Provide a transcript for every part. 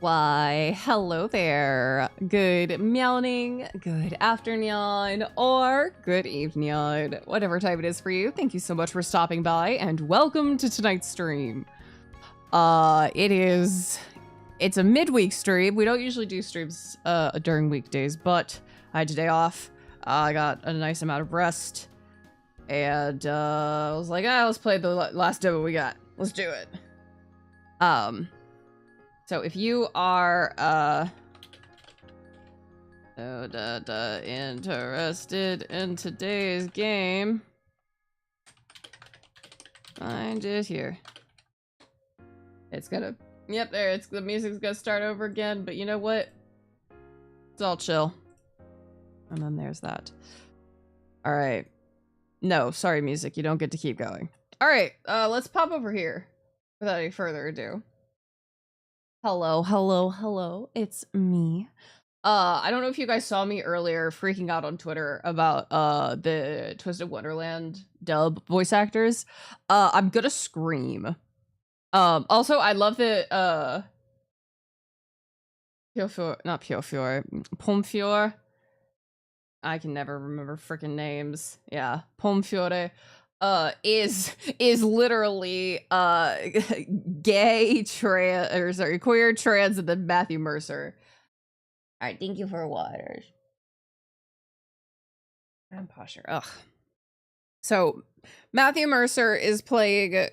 Why, hello there. Good morning, good afternoon, or good evening, whatever time it is for you. Thank you so much for stopping by, and welcome to tonight's stream. It's a midweek stream. We don't usually do streams during weekdays, but I had today off. I got a nice amount of rest, and I was like, let's play the last demo we got. Let's do it. So if you are, interested in today's game, find it here. It's gonna, yep, there, the music's gonna start over again, but you know what? It's all chill. And then there's that. All right. No, sorry, music, you don't get to keep going. All right, let's pop over here without any further ado. Hello, it's me. I don't know if you guys saw me earlier freaking out on Twitter about the Twisted Wonderland dub voice actors. I'm gonna scream. Also, I love the Pomfiore. I can never remember freaking names. Yeah, Pomfiore. Is literally queer trans, and then Matthew Mercer. All right, thank you for waters. And posture. Ugh. So Matthew Mercer is playing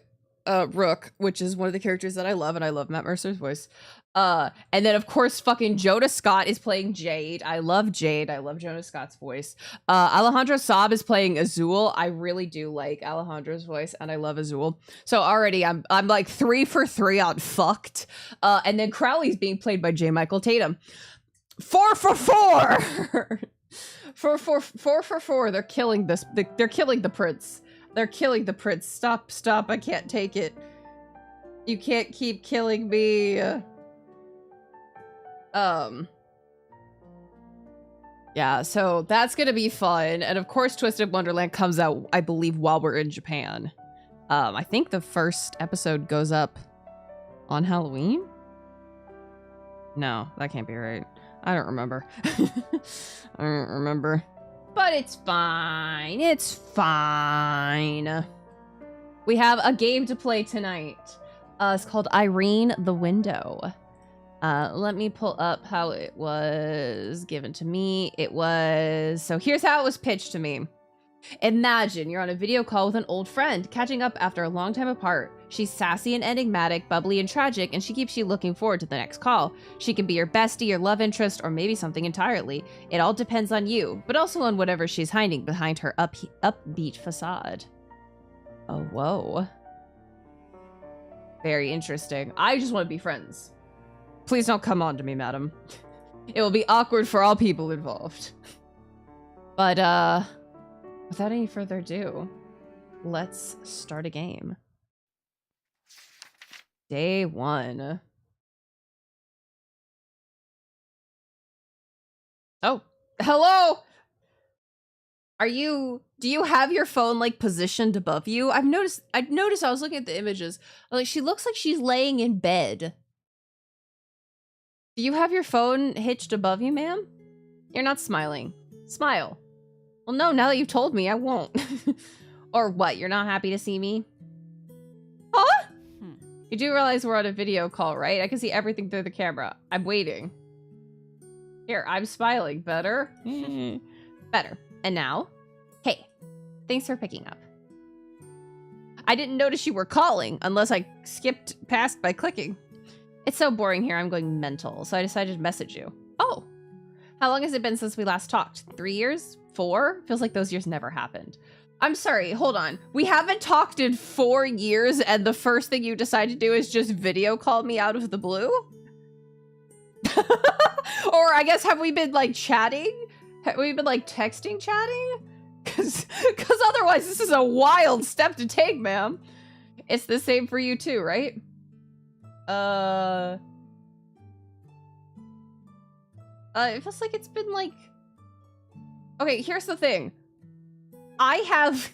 Rook, which is one of the characters that I love, and I love Matt Mercer's voice. And then of course fucking Jonah Scott is playing Jade. I love Jade. I love Jonah Scott's voice. Alejandro Saab is playing Azul. I really do like Alejandro's voice, and I love Azul. So already I'm like 3 for 3 on fucked. And then Crowley's being played by J. Michael Tatum. 4 for 4. 4 for 4. They're killing this. They're killing the prince. They're killing the prince. Stop. I can't take it. You can't keep killing me. Yeah, so that's gonna be fun. And of course Twisted Wonderland comes out, I believe, while we're in Japan. I think the first episode goes up on Halloween? No, that can't be right. I don't remember. I don't remember. But it's fine. It's fine. We have a game to play tonight. It's called Irene The Window. Let me pull up how it was given to me. So here's how it was pitched to me. Imagine you're on a video call with an old friend, catching up after a long time apart. She's sassy and enigmatic, bubbly and tragic, and she keeps you looking forward to the next call. She can be your bestie, your love interest, or maybe something entirely. It all depends on you, but also on whatever she's hiding behind her upbeat facade. Oh, whoa. Very interesting. I just want to be friends. Please don't come on to me, madam. It will be awkward for all people involved. But, without any further ado, let's start a game. Day 1. Oh, hello! Do you have your phone, like, positioned above you? I've noticed, I was looking at the images, like, she looks like she's laying in bed. Do you have your phone hitched above you, ma'am? You're not smiling. Smile. Well, no, now that you've told me, I won't. Or what, you're not happy to see me? Huh? You do realize we're on a video call, right? I can see everything through the camera. I'm waiting. Here, I'm smiling. Better? Better. And now? Hey, thanks for picking up. I didn't notice you were calling, unless I skipped past by clicking. It's so boring here, I'm going mental, so I decided to message you. Oh! How long has it been since we last talked? 3 years? 4? Feels like those years never happened. I'm sorry, hold on. We haven't talked in 4 years, and the first thing you decide to do is just video call me out of the blue? Or I guess, have we been, like, chatting? Have we been, like, texting chatting? Cause otherwise this is a wild step to take, ma'am. It's the same for you too, right? It feels like it's been, like... Okay, here's the thing. I have,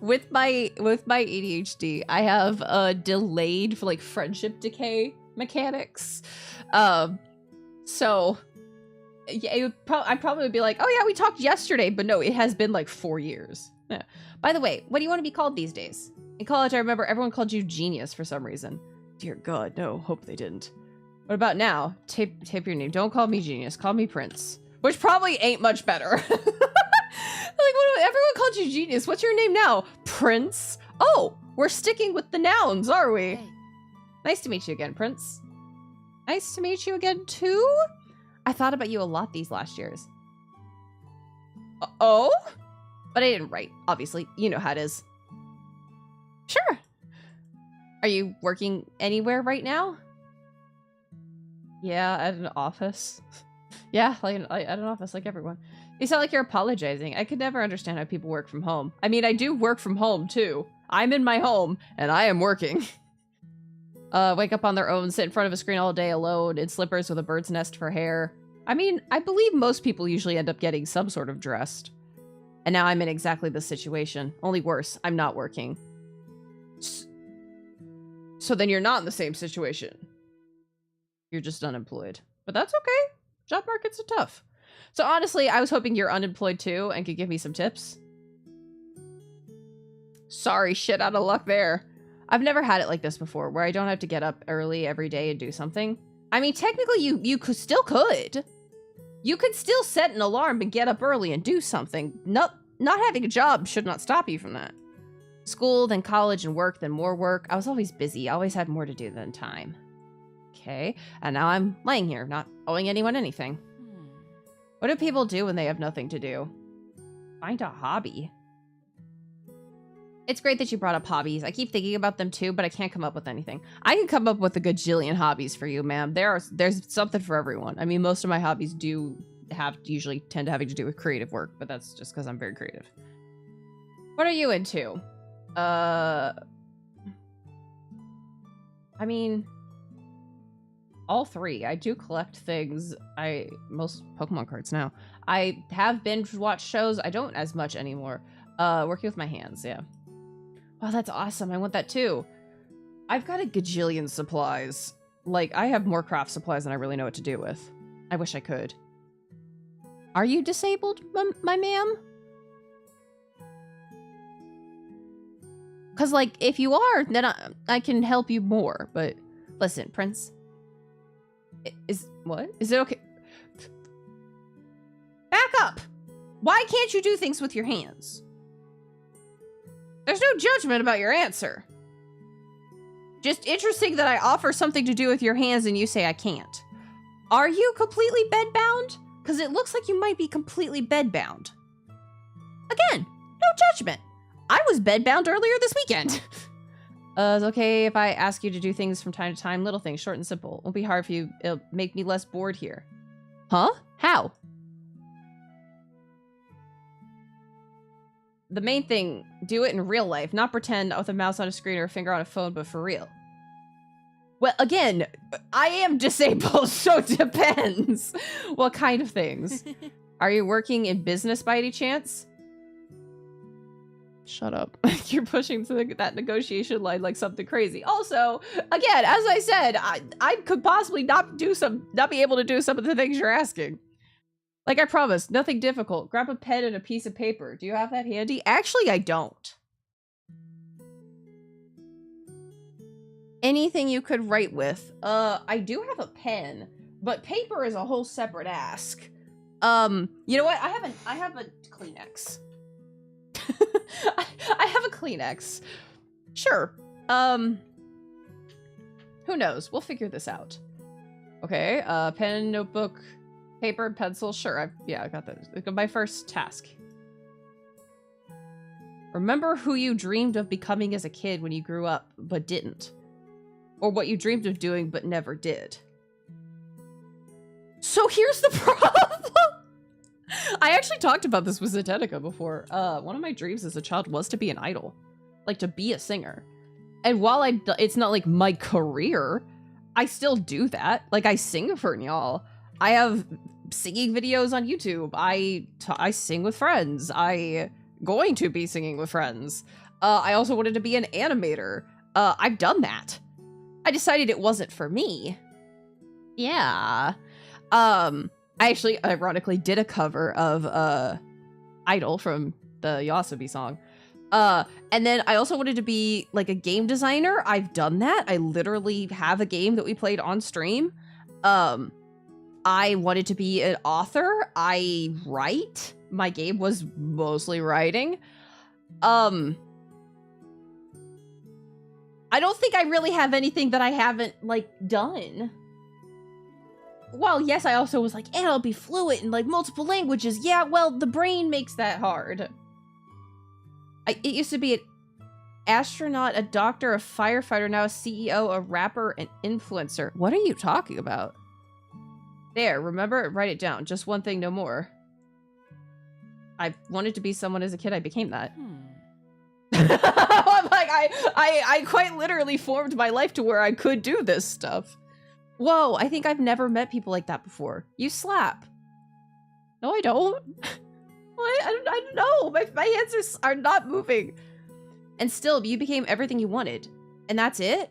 with my ADHD, I have a delayed, like, friendship decay mechanics. So yeah, I'd probably be like, oh yeah, we talked yesterday, but no, it has been like 4 years. Yeah. By the way, what do you want to be called these days? In college, I remember everyone called you Genius for some reason. Dear God, no, hope they didn't. What about now? Tape your name. Don't call me Genius. Call me Prince. Which probably ain't much better. Like, everyone called you Genius. What's your name now? Prince? Oh, we're sticking with the nouns, are we? Hey. Nice to meet you again, Prince. Nice to meet you again, too? I thought about you a lot these last years. Oh? But I didn't write, obviously. You know how it is. Sure. Are you working anywhere right now? Yeah, at an office. Yeah, like at an office, like everyone. You sound like you're apologizing. I could never understand how people work from home. I mean, I do work from home, too. I'm in my home, and I am working. Wake up on their own, sit in front of a screen all day alone, in slippers with a bird's nest for hair. I mean, I believe most people usually end up getting some sort of dressed. And now I'm in exactly this situation. Only worse, I'm not working. So then you're not in the same situation. You're just unemployed. But that's okay. Job markets are tough. So honestly, I was hoping you're unemployed too and could give me some tips. Sorry, shit out of luck there. I've never had it like this before, where I don't have to get up early every day and do something. I mean, technically you still could. You could still set an alarm and get up early and do something. Not having a job should not stop you from that. School, then college, and work, then more work. I was always busy. I always had more to do than time. Okay, and now I'm laying here, not owing anyone anything. What do people do when they have nothing to do? Find a hobby. It's great that you brought up hobbies. I keep thinking about them too, but I can't come up with anything. I can come up with a gajillion hobbies for you, ma'am. There's something for everyone. I mean, most of my hobbies usually tend to having to do with creative work, but that's just because I'm very creative. What are you into? I mean, all three. I do collect things. Most Pokemon cards now. I have binge watched shows. I don't as much anymore. Working with my hands, yeah. Wow, that's awesome. I want that too. I've got a gajillion supplies. Like, I have more craft supplies than I really know what to do with. I wish I could. Are you disabled, my ma'am? Because, like, if you are, then I can help you more. But, listen, Prince. What? Is it okay? Back up! Why can't you do things with your hands? There's no judgment about your answer. Just interesting that I offer something to do with your hands and you say I can't. Are you completely bedbound? Because it looks like you might be completely bedbound. Again, no judgment. I was bedbound earlier this weekend. It's okay if I ask you to do things from time to time. Little things, short and simple. Won't be hard for you. It'll make me less bored here. Huh? How? The main thing, do it in real life. Not pretend with a mouse on a screen or a finger on a phone, but for real. Well, again, I am disabled, so it depends. What kind of things? Are you working in business by any chance? Shut up. You're pushing to that negotiation line like something crazy. Also, again, as I said, I could possibly not be able to do some of the things you're asking. Like I promised, nothing difficult. Grab a pen and a piece of paper. Do you have that handy? Actually, I don't. Anything you could write with. I do have a pen, but paper is a whole separate ask. You know what? I have a Kleenex. I have a Kleenex. Sure. Who knows? We'll figure this out. Okay, pen, notebook, paper, and pencil. Sure, I got that. My first task. Remember who you dreamed of becoming as a kid when you grew up, but didn't. Or what you dreamed of doing, but never did. So here's the problem! I actually talked about this with Zetetica before. One of my dreams as a child was to be an idol. Like, to be a singer. And while it's not, like, my career, I still do that. Like, I sing for y'all. I have singing videos on YouTube. I sing with friends. I going to be singing with friends. I also wanted to be an animator. I've done that. I decided it wasn't for me. Yeah. I actually, ironically, did a cover of, Idol from the Yasobi song. And then I also wanted to be, like, a game designer. I've done that. I literally have a game that we played on stream. I wanted to be an author. I write. My game was mostly writing. I don't think I really have anything that I haven't, like, done. Well, yes, I also was like, and I'll be fluent in, like, multiple languages. Yeah, well, the brain makes that hard. It used to be an astronaut, a doctor, a firefighter, now a CEO, a rapper, an influencer. What are you talking about? There, remember? Write it down. Just one thing, no more. I wanted to be someone as a kid. I became that. I'm like, I quite literally formed my life to where I could do this stuff. Whoa, I think I've never met people like that before. You slap. No, I don't. What? I don't know. My hands are not moving. And still, you became everything you wanted. And that's it?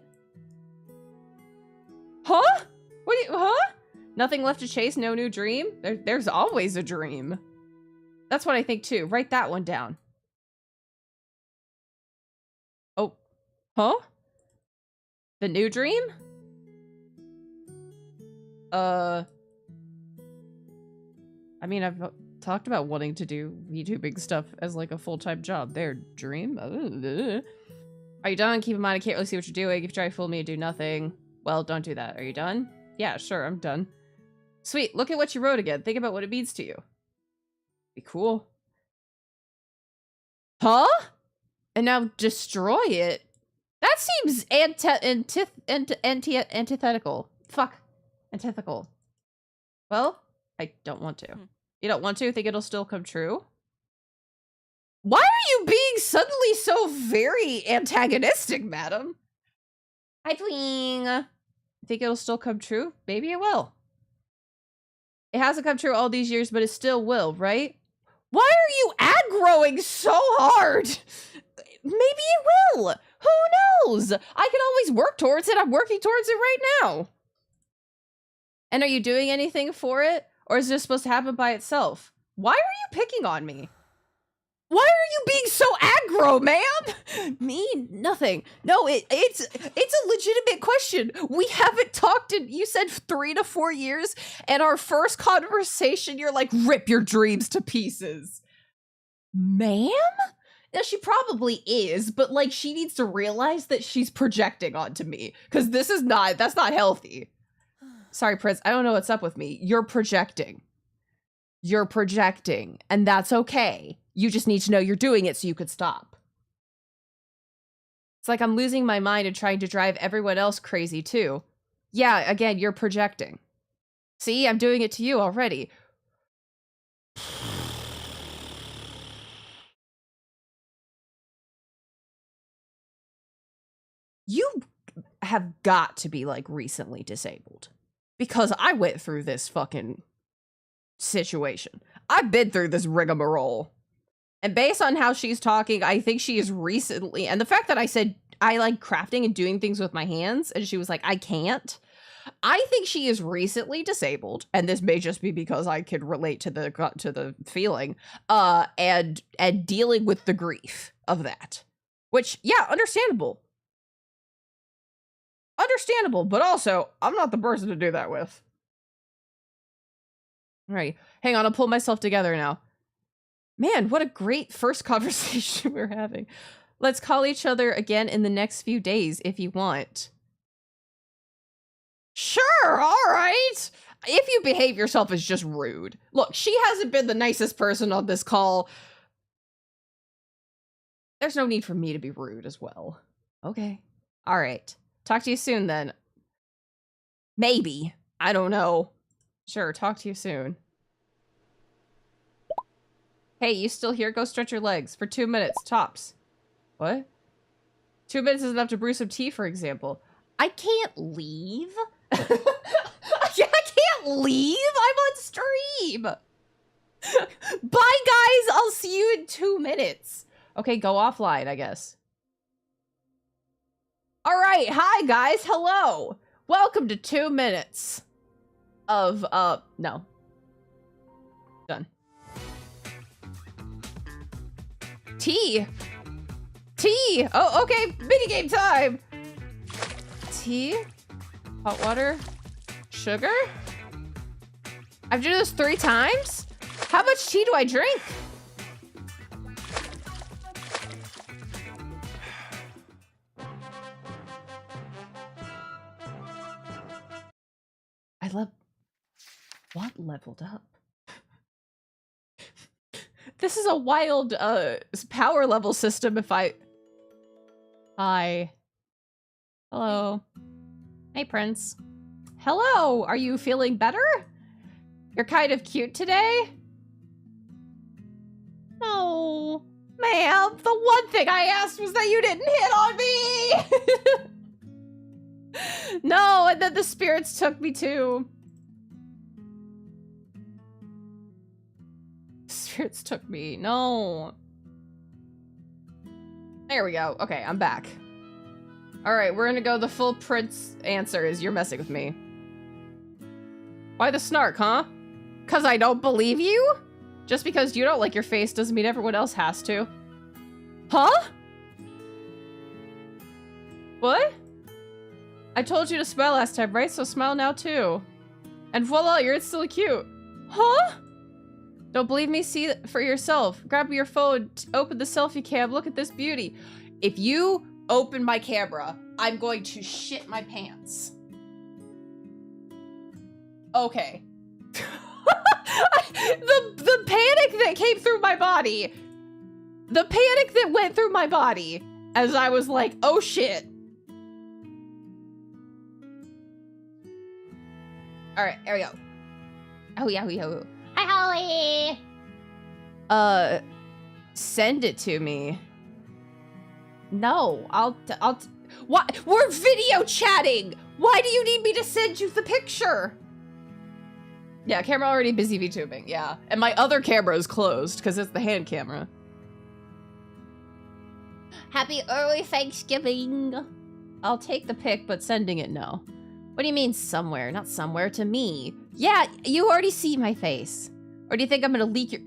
Huh? What? Huh? Nothing left to chase, no new dream? There's always a dream. That's what I think too. Write that one down. Oh. Huh? The new dream? I mean, I've talked about wanting to do VTubing stuff as like a full-time job. Their dream? Are you done? Keep in mind, I can't really see what you're doing. If you try to fool me and do nothing, well, don't do that. Are you done? Yeah, sure, I'm done. Sweet, look at what you wrote again. Think about what it means to you. Be cool. Huh? And now destroy it? That seems antithetical. Fuck. Antithetical. Well, I don't want to. You don't want to? Think it'll still come true? Why are you being suddenly so very antagonistic, madam? Hi, Twing. Think it'll still come true? Maybe it will. It hasn't come true all these years, but it still will, right? Why are you aggroing so hard? Maybe it will. Who knows? I can always work towards it. I'm working towards it right now. And are you doing anything for it? Or is it just supposed to happen by itself? Why are you picking on me? Why are you being so aggro, ma'am? Me? Nothing. No, it's a legitimate question. We haven't talked in, you said 3 to 4 years, and our first conversation, you're like, rip your dreams to pieces. Ma'am? Now, she probably is, but, like, she needs to realize that she's projecting onto me. Because that's not healthy. Sorry, Prince, I don't know what's up with me. You're projecting. You're projecting, and that's okay. You just need to know you're doing it so you could stop. It's like I'm losing my mind and trying to drive everyone else crazy too. Yeah, again, you're projecting. See, I'm doing it to you already. You have got to be, like, recently disabled. Because I went through this fucking situation. I've been through this rigmarole. And based on how she's talking, I think she is recently, and the fact that I said I like crafting and doing things with my hands, and she was like, I can't. I think she is recently disabled, and this may just be because I can relate to the feeling, and dealing with the grief of that. Which, yeah, understandable. Understandable, but also, I'm not the person to do that with. All right, hang on, I'll pull myself together now. Man, what a great first conversation we're having. Let's call each other again in the next few days if you want. Sure, all right. If you behave yourself as just rude. Look, she hasn't been the nicest person on this call. There's no need for me to be rude as well. Okay. All right. Talk to you soon then. Maybe. I don't know. Sure, talk to you soon. Hey, you still here? Go stretch your legs for 2 minutes, tops. What? 2 minutes is enough to brew some tea, for example. I can't leave. I can't leave. I'm on stream. Bye, guys. I'll see you in 2 minutes. Okay, go offline, I guess. All right. right, hi guys, hello. Welcome to 2 minutes of, no. Done. Tea. Tea. Oh, okay, minigame time. Tea, hot water, sugar. I've done this 3 times? How much tea do I drink? I love... What leveled up? This is a wild, power level system if I... Hi. Hello. Hey, Prince. Hello! Are you feeling better? You're kind of cute today? Oh, ma'am, the one thing I asked was that you didn't hit on me! No, and then the spirits took me too. Spirits took me, no. There we go, okay, I'm back. All right, we're gonna go the full Prince answer is you're messing with me. Why the snark, huh? 'Cause I don't believe you? Just because you don't like your face doesn't mean everyone else has to. Huh? What? I told you to smile last time, right? So smile now too. And voila, you're instantly cute. Huh? Don't believe me? See it for yourself. Grab your phone, open the selfie cam, look at this beauty. If you open my camera, I'm going to shit my pants. Okay. The panic that came through my body. The panic that went through my body as I was like, oh shit. All right, here we go. Oh yeah, yeah. Hi, Holly. Send it to me. No, what? We're video chatting. Why do you need me to send you the picture? Yeah, camera already busy VTubing, yeah. And my other camera is closed because it's the hand camera. Happy early Thanksgiving. I'll take the pic, but sending it, no. What do you mean somewhere? Not somewhere, to me. Yeah, you already see my face. Or do you think I'm gonna leak your...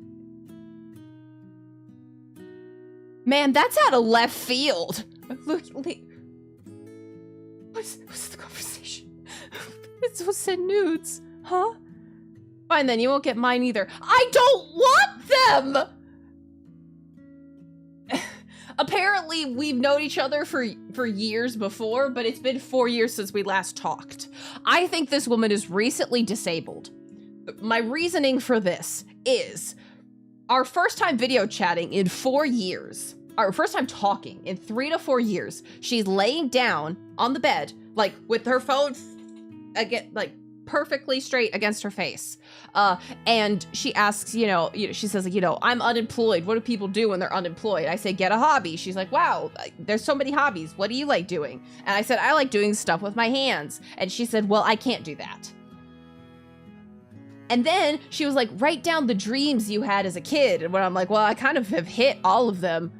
Man, that's out of left field. Look. What's the conversation? It's to send nudes, huh? Fine then, you won't get mine either. I don't want them! Apparently, we've known each other for years before, but it's been 4 years since we last talked. I think this woman is recently disabled. My reasoning for this is our first time video chatting in 4 years, our first time talking in 3 to 4 years, she's laying down on the bed, like with her phone again, like perfectly straight against her face. And she asks, she says, I'm unemployed. What do people do when they're unemployed? I say, get a hobby. She's like, wow, there's so many hobbies. What do you like doing? And I said, I like doing stuff with my hands. And she said, well, I can't do that. And then she was like, write down the dreams you had as a kid. And when I'm like, well, I kind of have hit all of them.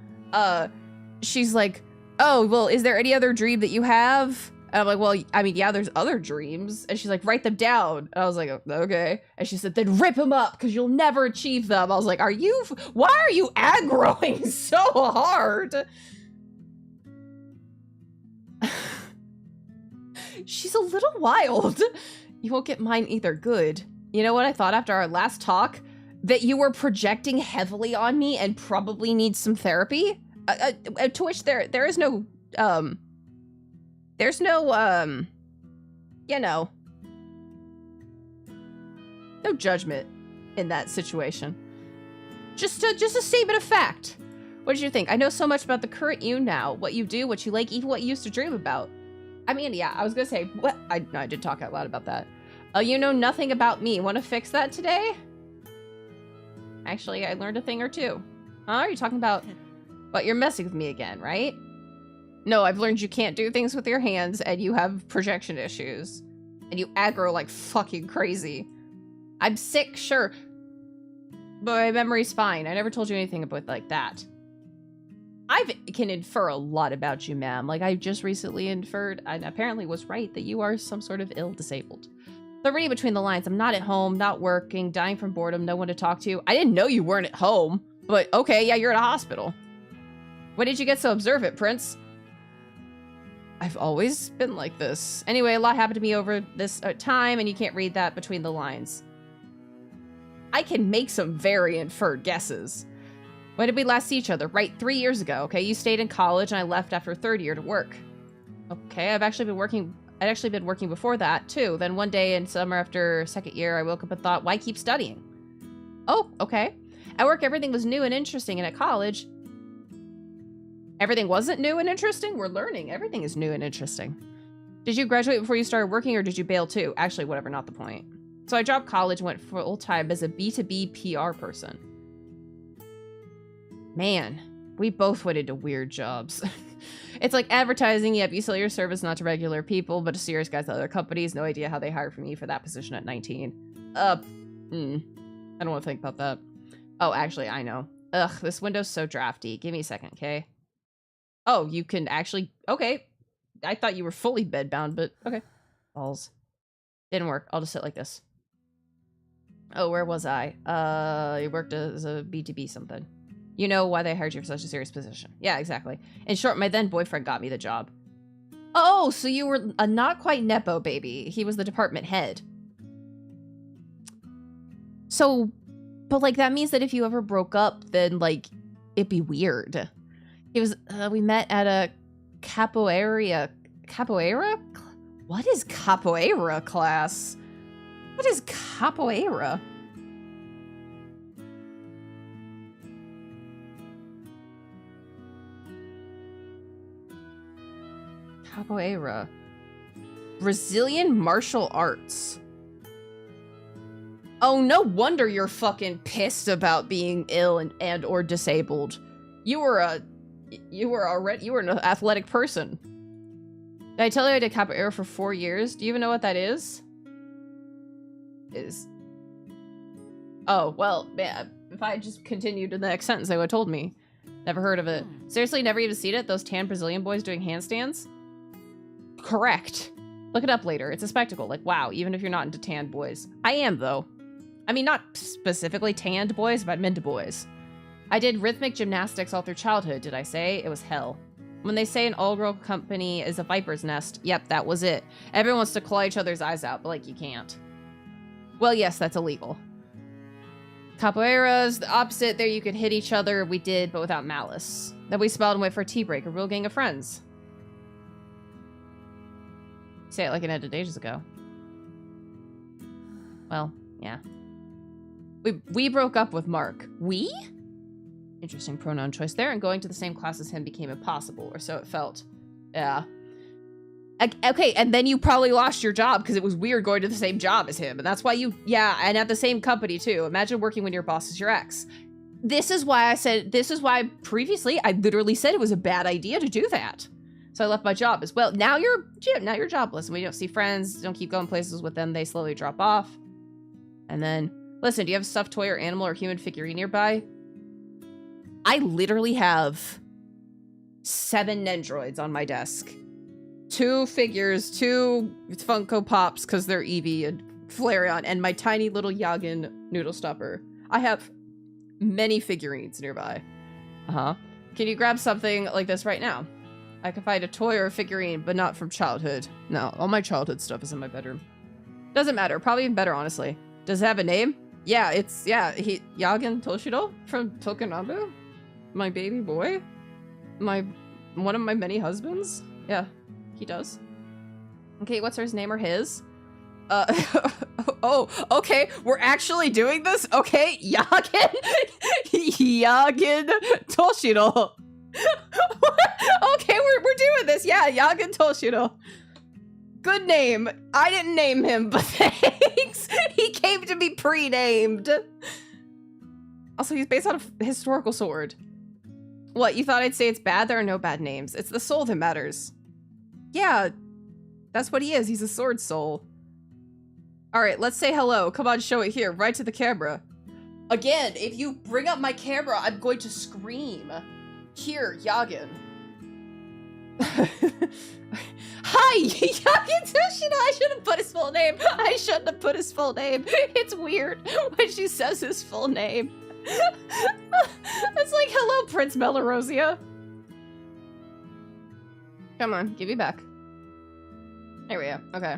She's like, oh, well, is there any other dream that you have? And I'm like, well, I mean, yeah, there's other dreams. And she's like, write them down. And I was like, okay. And she said, then rip them up because you'll never achieve them. I was like, why are you aggroing so hard? She's a little wild. You won't get mine either. Good. You know what I thought after our last talk? That you were projecting heavily on me and probably need some therapy? To which there is no, there's no, no judgment in that situation. Just a statement of fact. What did you think? I know so much about the current you now, what you do, what you like, even what you used to dream about. I mean, yeah, I was gonna say, what? I did talk out loud about that. You know nothing about me. Want to fix that today? Actually, I learned a thing or two. Huh? Are you talking about... But you're messing with me again, right? No, I've learned you can't do things with your hands and you have projection issues. And you aggro like fucking crazy. I'm sick, sure. But my memory's fine. I never told you anything about like that. I can infer a lot about you, ma'am. Like, I just recently inferred, and apparently was right, that you are some sort of ill-disabled. So reading between the lines, I'm not at home, not working, dying from boredom, no one to talk to. I didn't know you weren't at home, but okay, yeah, you're at a hospital. When did you get so observant, Prince? I've always been like this. Anyway, a lot happened to me over this time, and you can't read that between the lines. I can make some very inferred guesses. When did we last see each other? Right, 3 years ago, okay? You stayed in college, and I left after third year to work. Okay, I'd actually been working before that, too. Then one day in summer after second year, I woke up and thought, why keep studying? Oh, okay. At work, everything was new and interesting, and at college, everything wasn't new and interesting? We're learning. Everything is new and interesting. Did you graduate before you started working, or did you bail too? Actually, whatever, not the point. So I dropped college, went full-time as a B2B PR person. Man, we both went into weird jobs. It's like advertising, yep, you sell your service not to regular people, but to serious guys at other companies. No idea how they hired for me for that position at 19. I don't want to think about that. Oh, actually, I know. Ugh, this window's so drafty. Give me a second, okay? Oh, you can actually... Okay. I thought you were fully bedbound, but okay. Balls. Didn't work. I'll just sit like this. Oh, where was I? You worked as a B2B something. You know why they hired you for such a serious position. Yeah, exactly. In short, my then boyfriend got me the job. Oh, so you were a not quite Nepo baby. He was the department head. So, but like that means that if you ever broke up, then like it'd be weird. It was, we met at a capoeira? What is capoeira class? What is capoeira? Capoeira. Brazilian martial arts. Oh, no wonder you're fucking pissed about being ill and or disabled. You were an athletic person. Did I tell you I did capoeira for 4 years? Do you even know what that is? Oh, well, man, if I just continued to the next sentence, they would have told me. Never heard of it. Seriously, never even seen it? Those tan Brazilian boys doing handstands? Correct. Look it up later. It's a spectacle. Like, wow, even if you're not into tanned boys. I am, though. I mean, not specifically tanned boys, but I'm into boys. I did rhythmic gymnastics all through childhood, did I say? It was hell. When they say an all-girl company is a viper's nest, yep, that was it. Everyone wants to claw each other's eyes out, but, like, you can't. Well, yes, that's illegal. Capoeira's the opposite. There you could hit each other. We did, but without malice. Then we spelled and went for a tea break, a real gang of friends. Say it like it ended ages ago. Well, yeah. We broke up with Mark. We? Interesting pronoun choice there, and going to the same class as him became impossible, or so it felt. Yeah. Okay, and then you probably lost your job because it was weird going to the same job as him, and that's why you, yeah, and at the same company too. Imagine working when your boss is your ex. This is why previously I literally said it was a bad idea to do that. So I left my job as well. Now you're jobless, and we don't see friends, don't keep going places with them, they slowly drop off. And then, listen, do you have a stuffed toy or animal or human figurine nearby? I literally have 7 Nendroids on my desk. 2 figures, 2 Funko Pops, because they're Eevee and Flareon, and my tiny little Yagin noodle stopper. I have many figurines nearby. Can you grab something like this right now? I can find a toy or a figurine, but not from childhood. No, all my childhood stuff is in my bedroom. Doesn't matter. Probably even better, honestly. Does it have a name? Yeah, Yagin Toshiro from Tokunabu? My baby boy? One of my many husbands? Yeah, he does. Okay, what's his name or his? Oh, okay, we're actually doing this? Okay, Yagin Toshiro. Okay, we're doing this. Yeah, Yagin Toshiro. Good name. I didn't name him, but thanks. He came to be pre-named. Also, he's based on a historical sword. What, you thought I'd say it's bad? There are no bad names. It's the soul that matters. Yeah, that's what he is. He's a sword soul. All right, let's say hello. Come on, show it here, right to the camera. Again, if you bring up my camera, I'm going to scream. Here, Yagin. Hi, Yagin Toshino. I shouldn't put his full name. I shouldn't have put his full name. It's weird when she says his full name. It's like, hello, Prince Melorosia. Come on, give me back. There we go. Okay.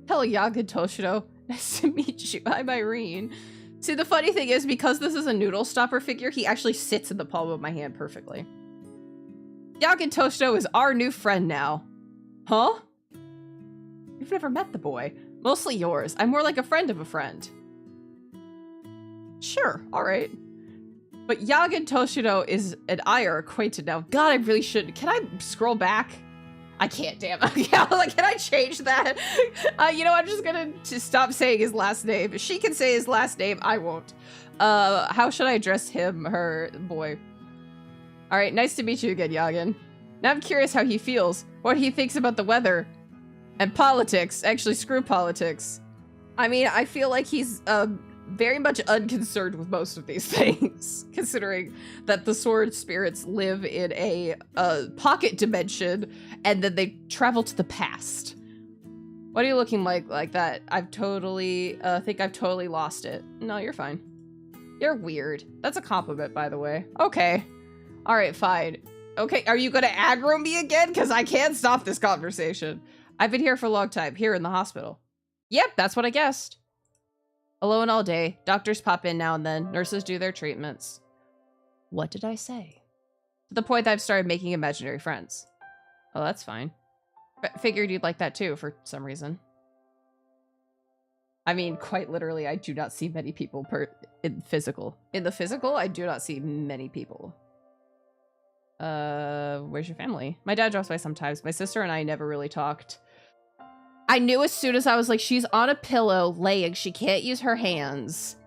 Hello, Yagin Toshino. Nice to meet you. I'm Irene. See, the funny thing is, because this is a noodle stopper figure, he actually sits in the palm of my hand perfectly. Yagin Toshino is our new friend now. Huh? You've never met the boy. Mostly yours. I'm more like a friend of a friend. Sure, alright. But Yagin Toshino and I are acquainted now. God, I really should. Can I scroll back? I can't, damn. Yeah, like, can I change that? You know, I'm just gonna stop saying his last name. She can say his last name, I won't. How should I address him, her, boy? Alright, nice to meet you again, Yagin. Now I'm curious how he feels, what he thinks about the weather, and politics. Actually, screw politics. I mean, I feel like he's, very much unconcerned with most of these things, considering that the sword spirits live in a pocket dimension and then they travel to the past. What are you looking like that? I've totally, think I've totally lost it. No, you're fine. You're weird. That's a compliment, by the way. Okay. All right, fine. Okay, are you gonna aggro me again? Because I can't stop this conversation. I've been here for a long time, here in the hospital. Yep, that's what I guessed. Alone all day. Doctors pop in now and then. Nurses do their treatments. What did I say? To the point that I've started making imaginary friends. Oh, that's fine. Figured you'd like that too, for some reason. I mean, quite literally, I do not see many people in physical. In the physical, I do not see many people. Where's your family? My dad drops by sometimes. My sister and I never really talked. I knew as soon as I was like, she's on a pillow laying, she can't use her hands.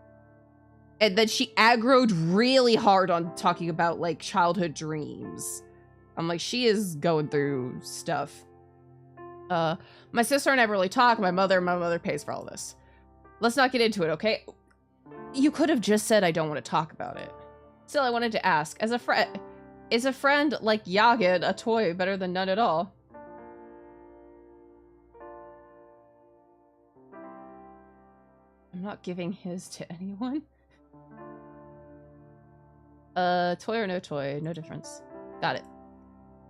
And then she aggroed really hard on talking about like childhood dreams. I'm like, she is going through stuff. My sister and I really talk. My mother pays for all this. Let's not get into it, okay? You could have just said I don't want to talk about it. Still, I wanted to ask, as a friend, is a friend like Yagin a toy better than none at all? I'm not giving his to anyone. Toy or no toy, no difference. Got it.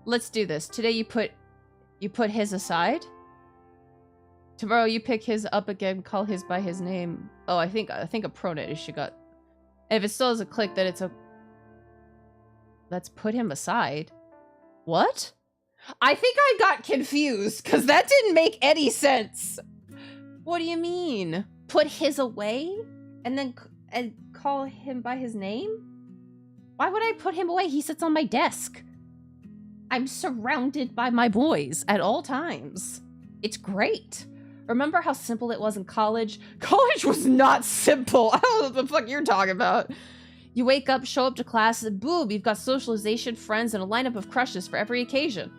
Let's do this. Today you put his aside. Tomorrow you pick his up again, call his by his name. Oh, I think a pronoun is she got. And if it still doesn't click, then it's a. Let's put him aside. What? I think I got confused because that didn't make any sense. What do you mean? Put his away and then call him by his name? Why would I put him away? He sits on my desk. I'm surrounded by my boys at all times. It's great. Remember how simple it was in college? College was not simple. I don't know what the fuck you're talking about. You wake up, show up to class, and boom, you've got socialization, friends, and a lineup of crushes for every occasion.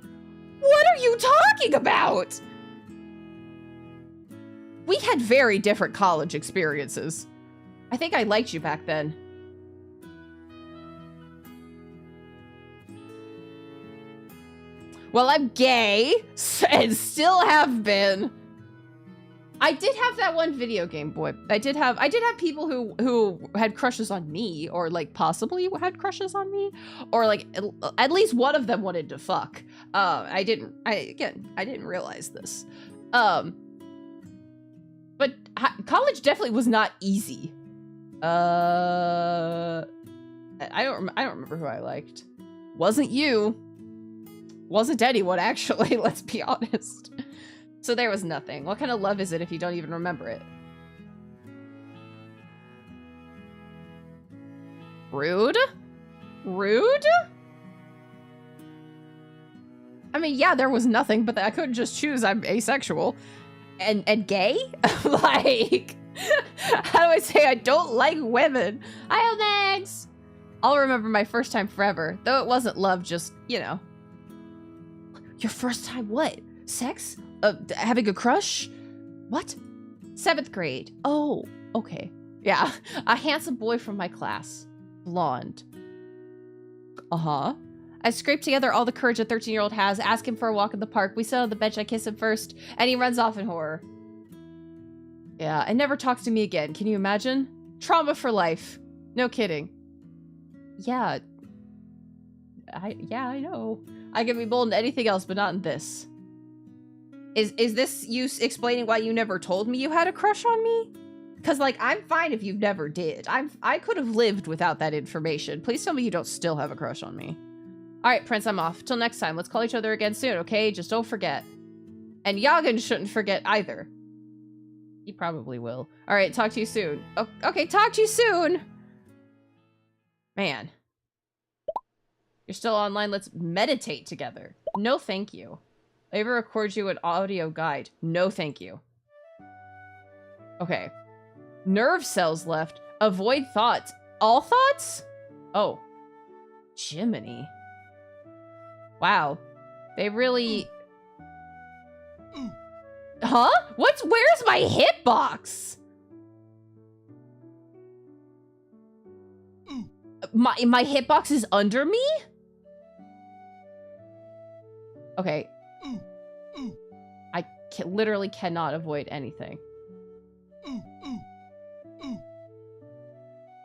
What are you talking about? We had very different college experiences. I think I liked you back then. Well, I'm gay, and still have been. I did have that one video game boy. I did have people who had crushes on me, or like possibly had crushes on me, or like at least one of them wanted to fuck. I didn't realize this. But college definitely was not easy. I don't remember who I liked. Wasn't you. Wasn't anyone, actually, let's be honest. So there was nothing. What kind of love is it if you don't even remember it? Rude? Rude? I mean, yeah, there was nothing, but I couldn't just choose I'm asexual. And gay? Like, how do I say I don't like women? Hi, thanks! I'll remember my first time forever, though it wasn't love, just, you know. Your first time what? Sex? Having a crush? What? 7th grade. Oh, okay. Yeah, a handsome boy from my class. Blonde. Uh-huh. I scraped together all the courage a 13-year-old has, ask him for a walk in the park. We sit on the bench, I kiss him first, and he runs off in horror. Yeah, and never talks to me again. Can you imagine? Trauma for life. No kidding. Yeah. I know. I can be bold in anything else, but not in this. Is this you explaining why you never told me you had a crush on me? Because, like, I'm fine if you never did. I could have lived without that information. Please tell me you don't still have a crush on me. All right, Prince, I'm off. Till next time. Let's call each other again soon, okay? Just don't forget. And Yagen shouldn't forget either. He probably will. All right, talk to you soon. Oh, okay, talk to you soon. Man. You're still online. Let's meditate together. No, thank you. I ever record you an audio guide? No, thank you. Okay. Nerve cells left. Avoid thoughts. All thoughts? Oh. Jiminy. Wow. They really... Huh? Where's my hitbox? My hitbox is under me? Okay. I literally cannot avoid anything.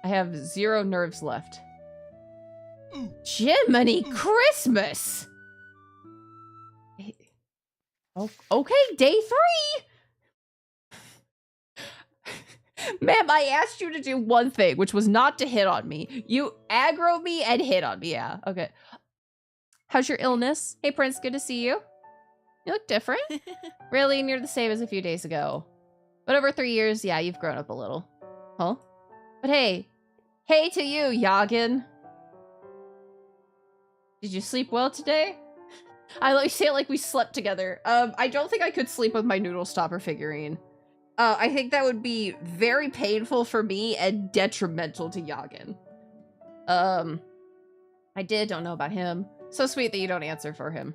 I have 0 nerves left. Jiminy Christmas! Oh, okay, day 3! Ma'am, I asked you to do one thing, which was not to hit on me. You aggro me and hit on me, yeah. Okay. How's your illness? Hey, Prince, good to see you. You look different. Really, and you're the same as a few days ago. But over 3 years, yeah, you've grown up a little. Huh? But hey. Hey to you, Yagen. Did you sleep well today? I like say it like we slept together. I don't think I could sleep with my noodle stopper figurine. I think that would be very painful for me and detrimental to Yagen. I don't know about him. So sweet that you don't answer for him.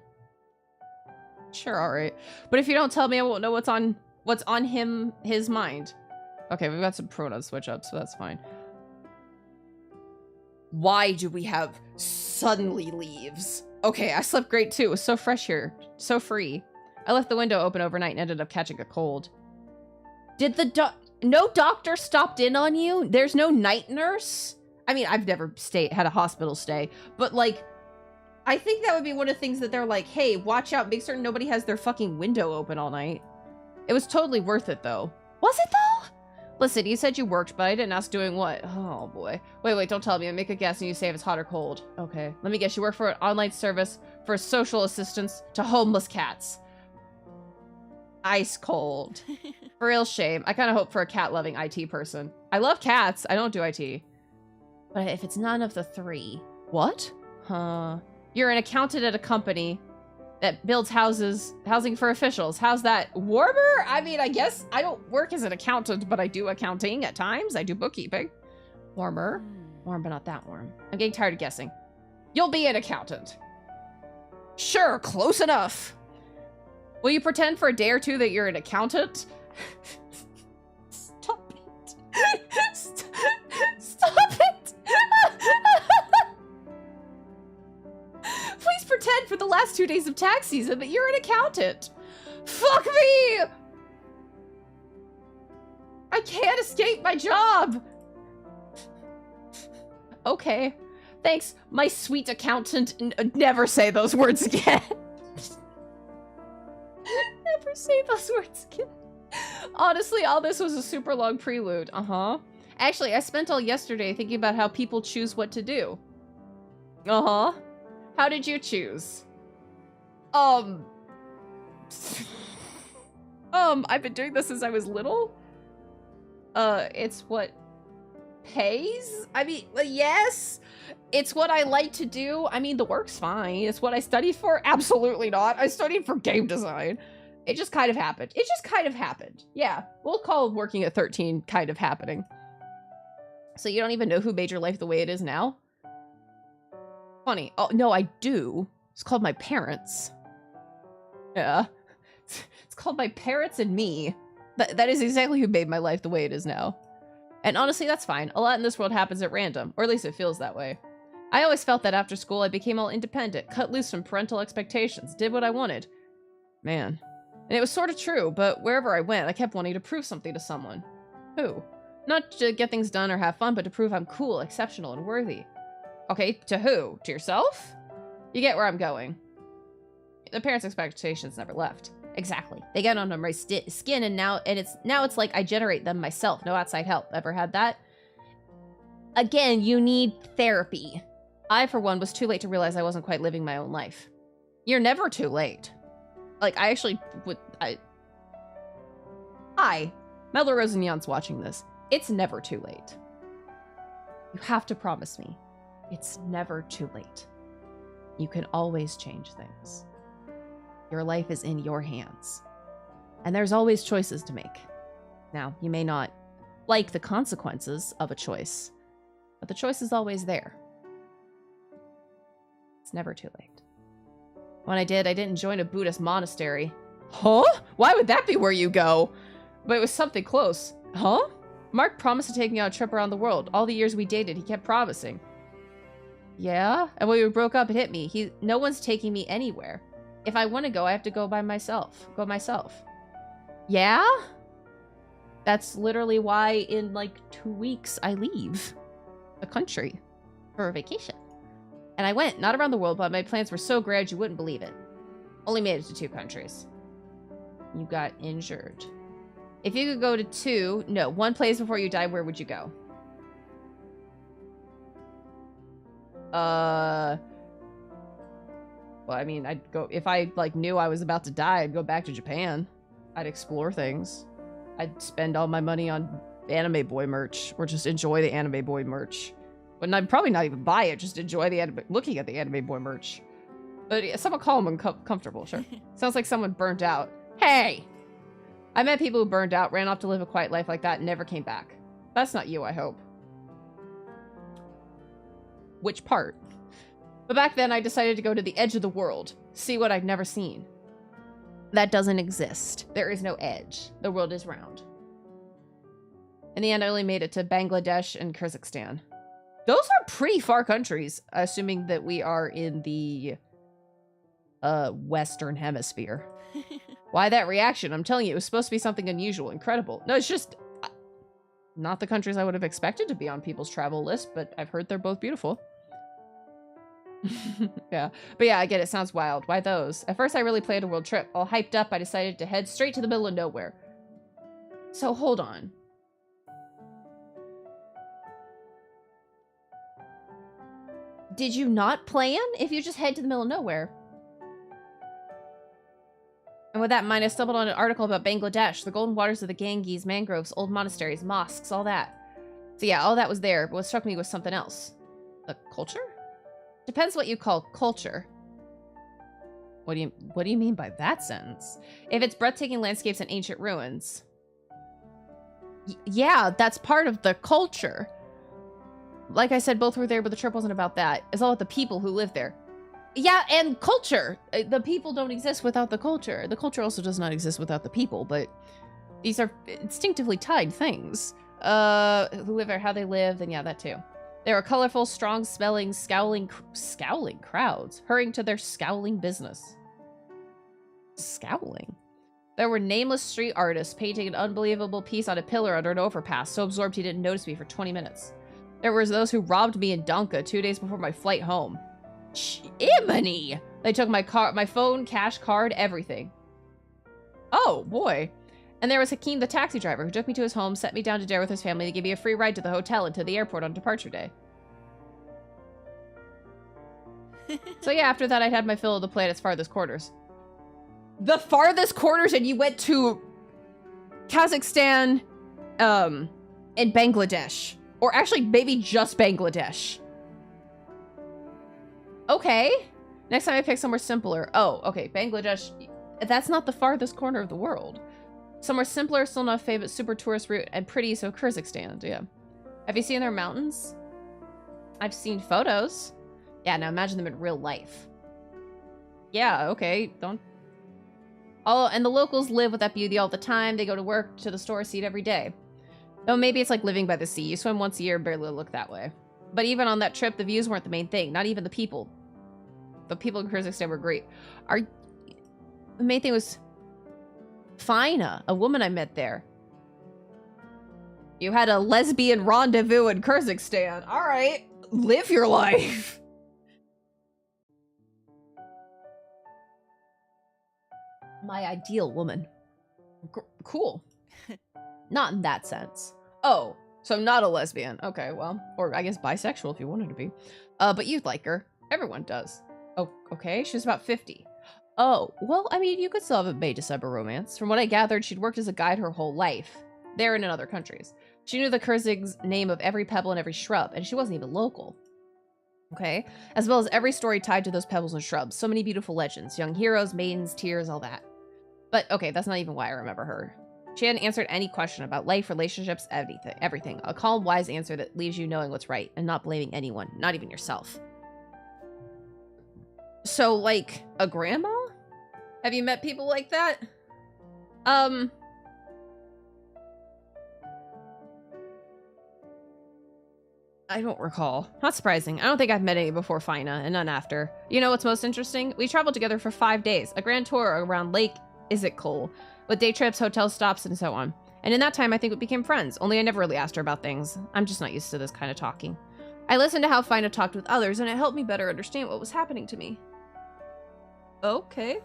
Sure, alright. But if you don't tell me, I won't know what's on his mind. Okay, we've got some pronoun switch up, so that's fine. Why do we have suddenly leaves? Okay, I slept great too. It was so fresh here. So free. I left the window open overnight and ended up catching a cold. Did no doctor stopped in on you? There's no night nurse? I mean, I've never had a hospital stay, but like, I think that would be one of the things that they're like, hey, watch out, make certain nobody has their fucking window open all night. It was totally worth it though. Was it though? Listen, you said you worked, but I didn't ask doing what. Oh boy. Wait, don't tell me. I make a guess and you say if it's hot or cold. Okay, let me guess. You work for an online service for social assistance to homeless cats. Ice cold. For real shame. I kind of hope for a cat-loving IT person. I love cats. I don't do IT. But if it's none of the 3. What? Huh. You're an accountant at a company that builds housing for officials. How's that? Warmer? I mean, I guess I don't work as an accountant, but I do accounting at times. I do bookkeeping. Warmer? Warm, but not that warm. I'm getting tired of guessing. You'll be an accountant. Sure, close enough. Will you pretend for a day or 2 that you're an accountant? Stop it. Stop it. Please pretend for the last 2 days of tax season that you're an accountant. Fuck me! I can't escape my job. Okay. Thanks, my sweet accountant. Never say those words again. Never say those words again. Honestly, all this was a super long prelude. Uh-huh. Actually, I spent all yesterday thinking about how people choose what to do. Uh-huh. How did you choose? I've been doing this since I was little. It's what pays? I mean, yes. It's what I like to do. I mean, the work's fine. It's what I studied for? Absolutely not. I studied for game design. It just kind of happened. It just kind of happened. Yeah, we'll call working at 13 kind of happening. So you don't even know who made your life the way it is now? Funny. Oh, no, I do. It's called my parents. Yeah. It's called my parents and me. That is exactly who made my life the way it is now. And honestly, that's fine. A lot in this world happens at random, or at least it feels that way. I always felt that after school I became all independent, cut loose from parental expectations, did what I wanted. Man. And it was sort of true, but wherever I went, I kept wanting to prove something to someone. Who? Not to get things done or have fun, but to prove I'm cool, exceptional, and worthy. Okay, to who? To yourself? You get where I'm going. The parents' expectations never left. Exactly. They get under my skin, and now it's like I generate them myself. No outside help. Ever had that? Again, you need therapy. I, for one, was too late to realize I wasn't quite living my own life. You're never too late. Like, I actually would... Hi. Melrose and Jan's watching this. It's never too late. You have to promise me. It's never too late. You can always change things. Your life is in your hands. And there's always choices to make. Now, you may not like the consequences of a choice, but the choice is always there. It's never too late. When I didn't join a Buddhist monastery. Huh? Why would that be where you go? But it was something close. Huh? Mark promised to take me on a trip around the world. All the years we dated, he kept promising. Yeah? And when we broke up, it hit me. No one's taking me anywhere. If I want to go, I have to go by myself. Go myself. Yeah? That's literally why in like 2 weeks I leave the country for a vacation. And I went, not around the world, but my plans were so grand you wouldn't believe it. Only made it to 2 countries. You got injured. If you could go to 1 place before you die, where would you go? Well, I mean, I'd go, if I, like, knew I was about to die, I'd go back to Japan. I'd explore things. I'd spend all my money on anime boy merch, or just enjoy the anime boy merch. But I'd probably not even buy it, just enjoy the looking at the anime boy merch. But yeah, somewhat calm and comfortable, sure. Sounds like someone burnt out. Hey! I met people who burned out, ran off to live a quiet life like that, and never came back. That's not you, I hope. Which part? But back then, I decided to go to the edge of the world, see what I'd never seen. That doesn't exist. There is no edge. The world is round. In the end, I only made it to Bangladesh and Kyrgyzstan. Those are pretty far countries, assuming that we are in the Western Hemisphere. Why that reaction? I'm telling you, it was supposed to be something unusual, incredible. No, it's just not the countries I would have expected to be on people's travel list, but I've heard they're both beautiful. Yeah. But yeah, I get it. Sounds wild. Why those? At first, I really planned a world trip. All hyped up, I decided to head straight to the middle of nowhere. So hold on. Did you not plan if you just head to the middle of nowhere? And with that in mind, I stumbled on an article about Bangladesh, the golden waters of the Ganges, mangroves, old monasteries, mosques, all that. So yeah, all that was there, but what struck me was something else. The culture? Depends what you call culture. What do you mean by that sentence? If it's breathtaking landscapes and ancient ruins. Yeah, that's part of the culture. Like I said, both were there, but the trip wasn't about that. It's all about the people who live there. Yeah, and culture. The people don't exist without the culture. The culture also does not exist without the people, but these are instinctively tied things. Who live there, how they live, and yeah, that too. There were colorful, strong-smelling, scowling crowds, hurrying to their scowling business. Scowling? There were nameless street artists painting an unbelievable piece on a pillar under an overpass, so absorbed he didn't notice me for 20 minutes. There were those who robbed me in Donka 2 days before my flight home. Jiminy! They took my phone, cash card, everything. Oh, boy. And there was Hakeem, the taxi driver, who took me to his home, set me down to dinner with his family, to give me a free ride to the hotel and to the airport on departure day. So yeah, after that, I'd had my fill of the planet's farthest quarters. The farthest quarters, and you went to Kazakhstan, and Bangladesh. Or actually, maybe just Bangladesh. Okay. Next time I pick somewhere simpler. Oh, okay, Bangladesh. That's not the farthest corner of the world. Somewhere simpler, still not famous, super tourist route, and pretty, so Kyrgyzstan, yeah. Have you seen their mountains? I've seen photos. Yeah, now imagine them in real life. Yeah, okay, don't... Oh, and the locals live with that beauty all the time. They go to work, to the store, see it every day. Though maybe it's like living by the sea. You swim once a year and barely look that way. But even on that trip, the views weren't the main thing. Not even the people. The people in Kyrgyzstan were great. The main thing was Fina, a woman I met there. You had a lesbian rendezvous in Kyrgyzstan. All right, live your life. My ideal woman. Cool. Not in that sense. Oh, so I'm not a lesbian. Okay, well, or I guess bisexual if you wanted to be. But you'd like her. Everyone does. Oh, okay, she's about 50. Oh, well, I mean, you could still have a May-December romance. From what I gathered, she'd worked as a guide her whole life. There and in other countries. She knew the Kyrgyz name of every pebble and every shrub, and she wasn't even local. Okay? As well as every story tied to those pebbles and shrubs. So many beautiful legends. Young heroes, maidens, tears, all that. But, okay, that's not even why I remember her. She hadn't answered any question about life, relationships, everything. A calm, wise answer that leaves you knowing what's right and not blaming anyone, not even yourself. So, like, a grandma? Have you met people like that? I don't recall. Not surprising. I don't think I've met any before Fina, and none after. You know what's most interesting? We traveled together for 5 days. A grand tour around Lake Issyk-Kul, with day trips, hotel stops, and so on. And in that time, I think we became friends, only I never really asked her about things. I'm just not used to this kind of talking. I listened to how Fina talked with others, and it helped me better understand what was happening to me. Okay.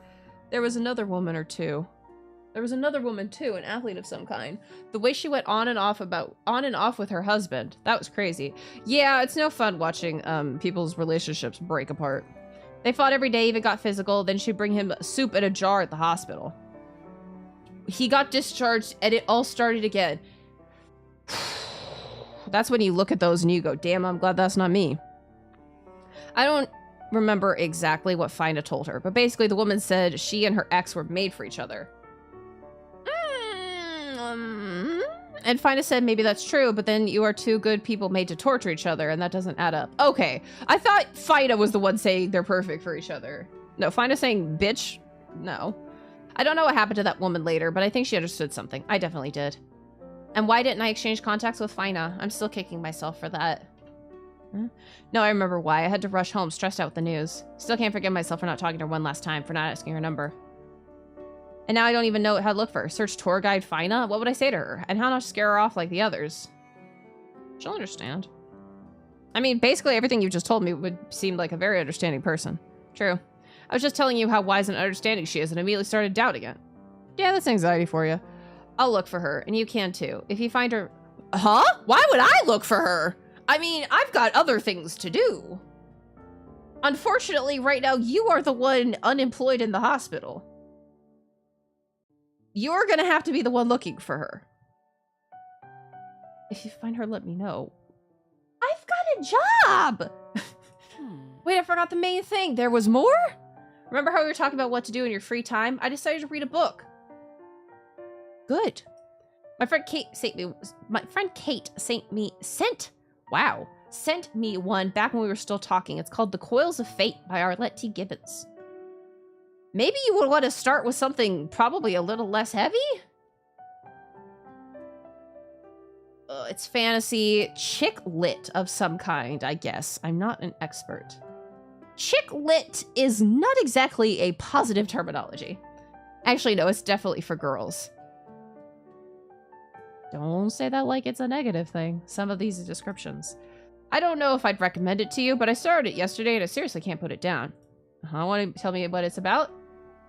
There was another woman or two. There was another woman too, an athlete of some kind. The way she went on and off with her husband. That was crazy. Yeah, it's no fun watching people's relationships break apart. They fought every day, even got physical. Then she'd bring him soup in a jar at the hospital. He got discharged and it all started again. That's when you look at those and you go, damn, I'm glad that's not me. I don't remember exactly what Fina told her, but basically the woman said she and her ex were made for each other. And Fina said maybe that's true, but then you are two good people made to torture each other, and that doesn't add up. Okay, I thought Fina was the one saying they're perfect for each other. No, Fina saying bitch? No. I don't know what happened to that woman later, but I think she understood something. I definitely did. And why didn't I exchange contacts with Fina? I'm still kicking myself for that. Huh? No, I remember why. I had to rush home, stressed out with the news. Still can't forgive myself for not talking to her one last time, for not asking her number. And now I don't even know how to look for her. Search tour guide Fina? What would I say to her? And how not scare her off like the others? She'll understand. I mean, basically everything you just told me would seem like a very understanding person. True. I was just telling you how wise and understanding she is and immediately started doubting it. Yeah, that's anxiety for you. I'll look for her, and you can too. If you find her... Huh? Why would I look for her? I mean, I've got other things to do. Unfortunately, right now, you are the one unemployed in the hospital. You're gonna have to be the one looking for her. If you find her, let me know. I've got a job! Wait, I forgot the main thing. There was more? Remember how we were talking about what to do in your free time? I decided to read a book. Good. My friend Kate sent me one back when we were still talking. It's called The Coils of Fate by Arlette T. Gibbons. Maybe you would want to start with something probably a little less heavy? It's fantasy chick lit of some kind, I guess. I'm not an expert. Chick lit is not exactly a positive terminology. Actually, no, it's definitely for girls. Don't say that like it's a negative thing. Some of these descriptions. I don't know if I'd recommend it to you, but I started it yesterday and I seriously can't put it down. Want to tell me what it's about?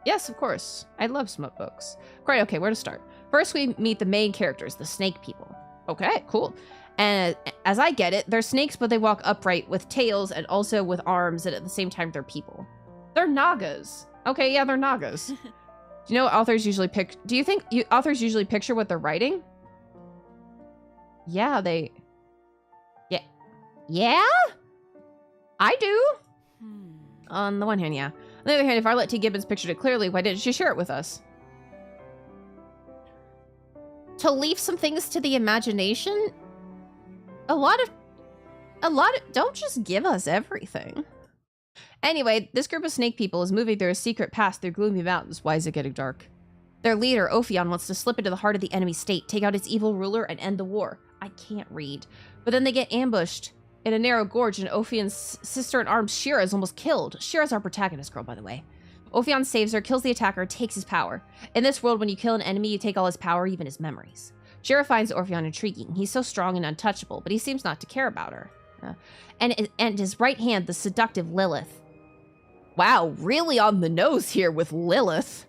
Yes, of course. I love smut books. Great, okay, where to start? First, we meet the main characters, the snake people. Okay, cool. And as I get it, they're snakes, but they walk upright with tails and also with arms, and at the same time, they're people. They're Nagas. Okay, yeah, they're Nagas. Do you know what authors usually pick? Do you think authors usually picture what they're writing? Yeah, they... Yeah? I do. On the one hand, yeah. On the other hand, if Arlette T. Gibbons pictured it clearly, why didn't she share it with us? To leave some things to the imagination? Don't just give us everything. Anyway, this group of snake people is moving through a secret pass through gloomy mountains. Why is it getting dark? Their leader, Ophion, wants to slip into the heart of the enemy state, take out its evil ruler, and end the war. I can't read. But then they get ambushed in a narrow gorge, and Ophion's sister-in-arms, Shira, is almost killed. Shira's our protagonist girl, by the way. Ophion saves her, kills the attacker, takes his power. In this world, when you kill an enemy, you take all his power, even his memories. Shira finds Orpheon intriguing. He's so strong and untouchable, but he seems not to care about her. And his right hand, the seductive Lilith. Wow, really on the nose here with Lilith.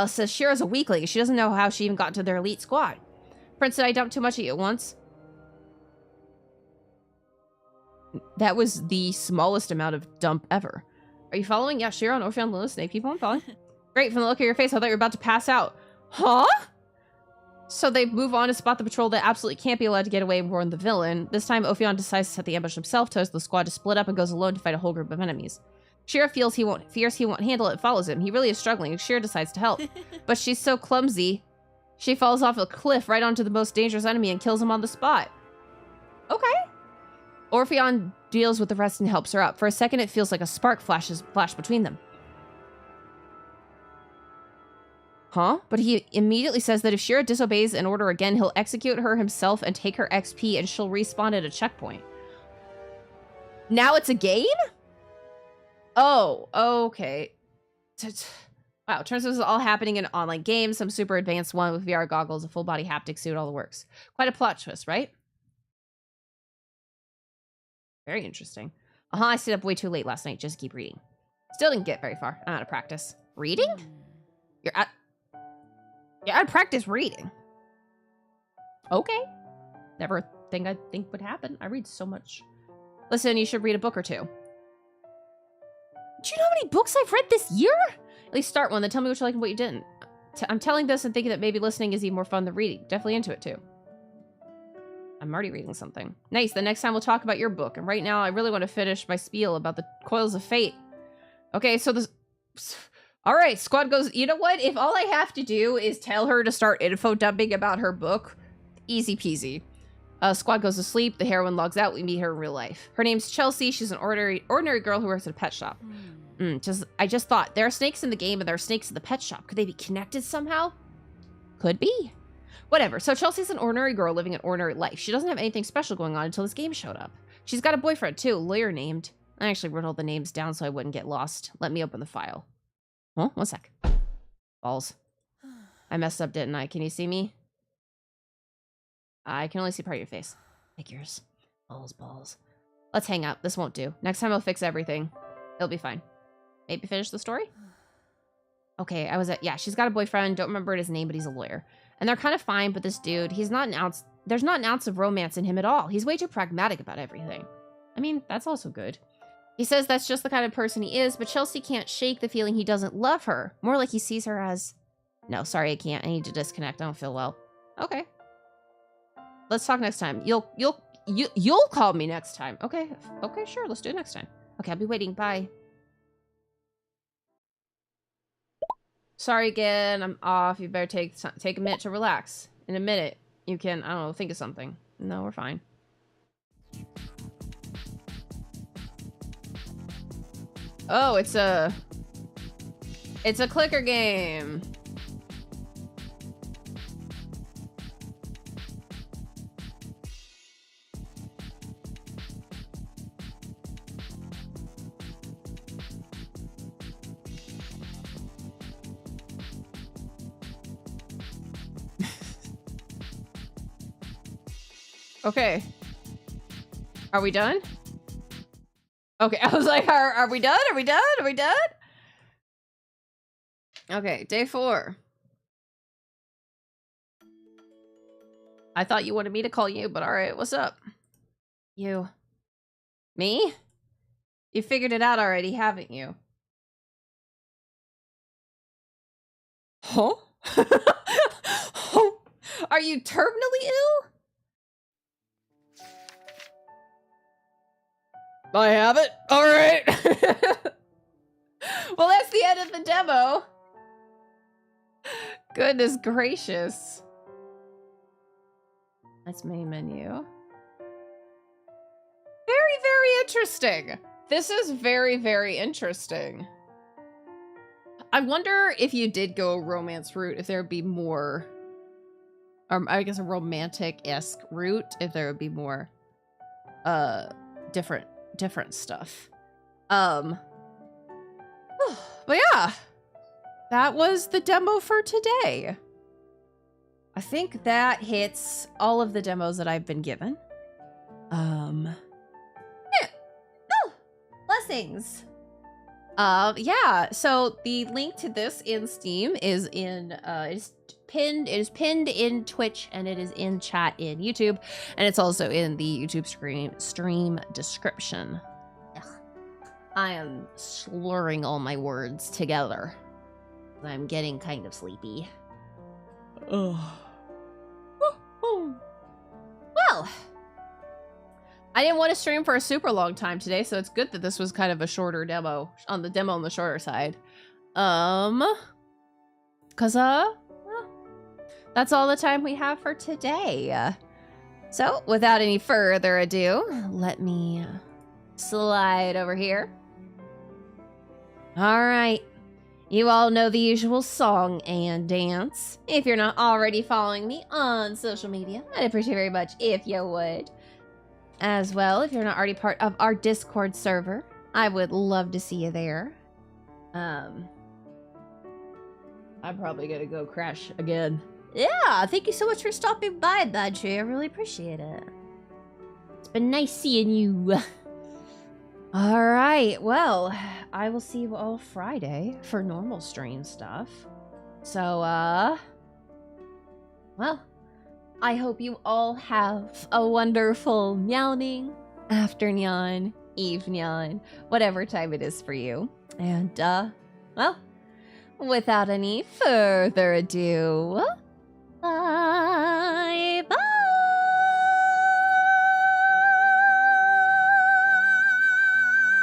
Says Shira's a weakling. She doesn't know how she even got into their elite squad. Prince, did I dump too much at you at once? That was the smallest amount of dump ever. Are you following? Yeah, Shira and Orpheon, Lilith, snake people, I'm following. Great, from the look of your face, I thought you were about to pass out. Huh? So they move on to spot the patrol that absolutely can't be allowed to get away and warn the villain. This time, Ophion decides to set the ambush himself, tells the squad to split up and goes alone to fight a whole group of enemies. Shira fears he won't handle it and follows him. He really is struggling. Shira decides to help. But she's so clumsy, she falls off a cliff right onto the most dangerous enemy and kills him on the spot. Okay. Orpheon deals with the rest and helps her up. For a second, it feels like a spark flash between them. Huh? But he immediately says that if Shira disobeys an order again, he'll execute her himself and take her XP, and she'll respawn at a checkpoint. Now it's a game? Oh, okay. Wow, turns out this is all happening in an online game, some super advanced one with VR goggles, a full body haptic suit, all the works. Quite a plot twist, right? Very interesting. I stayed up way too late last night just to keep reading. Still didn't get very far. I'm out of practice. Reading? You're out of practice reading. Okay. Never a thing I'd think would happen. I read so much. Listen, you should read a book or two. Do you know how many books I've read this year? At least start one, then tell me what you like and what you didn't. I'm telling this and thinking that maybe listening is even more fun than reading. Definitely into it too. I'm already reading something. Nice, the next time we'll talk about your book. And right now, I really want to finish my spiel about the Coils of Fate. Okay, so this... All right, squad goes... You know what? If all I have to do is tell her to start info dumping about her book, easy peasy. Squad goes to sleep. The heroine logs out. We meet her in real life. Her name's Chelsea. She's an ordinary girl who works at a pet shop. I just thought, there are snakes in the game and there are snakes in the pet shop. Could they be connected somehow? Could be. Whatever. So Chelsea's an ordinary girl living an ordinary life. She doesn't have anything special going on until this game showed up. She's got a boyfriend too, a lawyer named... I actually wrote all the names down so I wouldn't get lost. Let me open the file. Huh? 1 sec. Balls. I messed up, didn't I? Can you see me? I can only see part of your face. Figures. Balls. Let's hang out. This won't do. Next time I'll fix everything. It'll be fine. Maybe finish the story? Okay, yeah, she's got a boyfriend. Don't remember his name, but he's a lawyer. And they're kind of fine, but this dude, there's not an ounce of romance in him at all. He's way too pragmatic about everything. I mean, that's also good. He says that's just the kind of person he is, but Chelsea can't shake the feeling he doesn't love her. More like he sees her as... No, sorry, I can't. I need to disconnect. I don't feel well. Okay. Let's talk next time. You'll call me next time. Okay. Okay, sure. Let's do it next time. Okay, I'll be waiting. Bye. Sorry again. I'm off. You better take a minute to relax. In a minute, you can, I don't know, think of something. No, we're fine. Oh, it's a clicker game. Okay. Are we done? Okay, I was like, are we done? Are we done? Are we done? Okay, day 4. I thought you wanted me to call you, but alright, what's up? You. Me? You figured it out already, haven't you? Huh? Are you terminally ill? I have it. All right. Well, that's the end of the demo. Goodness gracious. That's main menu. Very, very interesting. This is very, very interesting. I wonder if you did go a romance route, if there would be more, I guess a romantic-esque route, if there would be more, different stuff. But yeah, that was the demo for today. I think that hits all of the demos that I've been given. Yeah. Oh, blessings. Yeah, so the link to this in Steam is pinned in Twitch, and it is in chat in YouTube, and it's also in the YouTube stream description. Ugh. I am slurring all my words together. I'm getting kind of sleepy. Ugh. Well, I didn't want to stream for a super long time today, so it's good that this was kind of a shorter demo, on the shorter side. Cause well, that's all the time we have for today. So without any further ado, let me slide over here. All right. You all know the usual song and dance. If you're not already following me on social media, I'd appreciate very much if you would. As well, if you're not already part of our Discord server, I would love to see you there. I'm probably gonna go crash again. Yeah, thank you so much for stopping by, Badtree. I really appreciate it. It's been nice seeing you. All right, well, I will see you all Friday for normal stream stuff. So, well, I hope you all have a wonderful meowning, afternoon, evening, whatever time it is for you. And, well, without any further ado, bye.